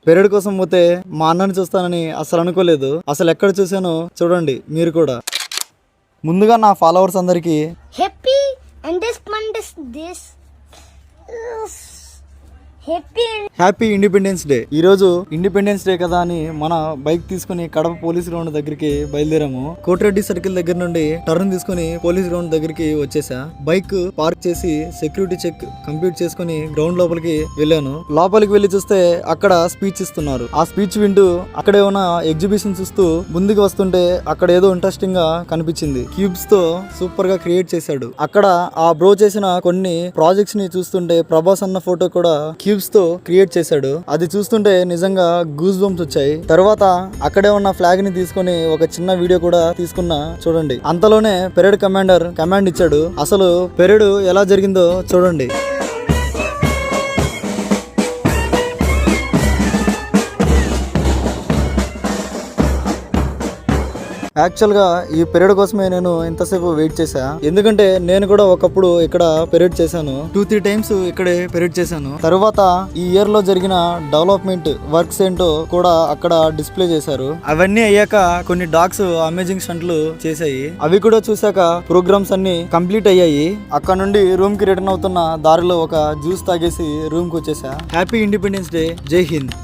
Parade కోసం పోతే మా అన్నని చూస్తానని అసలు అనుకోలేదు. అసలు ఎక్కడ చూసానో చూడండి మీరు కూడా. ముందుగా నా ఫాలోవర్స్ అందరికి హ్యాపీ హ్యాపీ ఇండిపెండెన్స్ డే. ఈ రోజు ఇండిపెండెన్స్ డే కదా అని మన బైక్ తీసుకుని కడప పోలీస్ గ్రౌండ్ దగ్గరికి బయలుదేరాము. కోటిరెడ్డి సర్కిల్ దగ్గర నుండి టర్న్ తీసుకుని పోలీస్ గ్రౌండ్ దగ్గరికి వచ్చేసా. బైక్ పార్క్ చేసి సెక్యూరిటీ చెక్ కంప్లీట్ చేసుకుని గ్రౌండ్ లోపలికి వెళ్ళాను. లోపలికి వెళ్లి చూస్తే అక్కడ స్పీచ్ ఇస్తున్నారు. ఆ స్పీచ్ వింటూ అక్కడే ఉన్న ఎగ్జిబిషన్ చూస్తూ ముందుకు వస్తుంటే అక్కడ ఏదో ఇంట్రెస్టింగ్ గా కనిపించింది. క్యూబ్స్ తో సూపర్ గా క్రియేట్ చేశాడు. అక్కడ ఆ బ్రో చేసిన కొన్ని ప్రాజెక్ట్స్ ని చూస్తుంటే ప్రభాస్ అన్న ఫోటో కూడా క్యూబ్స్ తో క్రియేట్ చేశాడు. అది చూస్తుంటే నిజంగా గూస్ బంప్స్ వచ్చాయి. తర్వాత అక్కడే ఉన్న ఫ్లాగ్ ని తీసుకొని ఒక చిన్న వీడియో కూడా తీసుకున్నా చూడండి. అంతలోనే పెరేడ్ కమాండర్ కమాండ్ ఇచ్చాడు. అసలు పెరేడ్ ఎలా జరిగిందో చూడండి. యాక్చువల్ గా ఈ పెరేడ్ కోసమే నేను ఇంతసేపు వెయిట్ చేశా. ఎందుకంటే నేను కూడా ఒకప్పుడు ఇక్కడ పెరేడ్ చేశాను. 2-3 టైమ్స్ ఇక్కడే పెరేడ్ చేశాను. తర్వాత ఈ ఇయర్ లో జరిగిన డెవలప్మెంట్ వర్క్స్ ఏంటో కూడా అక్కడ డిస్ప్లే చేశారు. అవన్నీ అయ్యాక కొన్ని డాగ్స్ అమేజింగ్ స్టంట్లు చేశాయి. అవి కూడా చూసాక ప్రోగ్రామ్స్ అన్ని కంప్లీట్ అయ్యాయి. అక్కడ నుండి రూమ్ కి రిటర్న్ అవుతున్న దారిలో ఒక జ్యూస్ తాగేసి రూమ్ కి వచ్చేసా. Happy independence day. జై హింద్.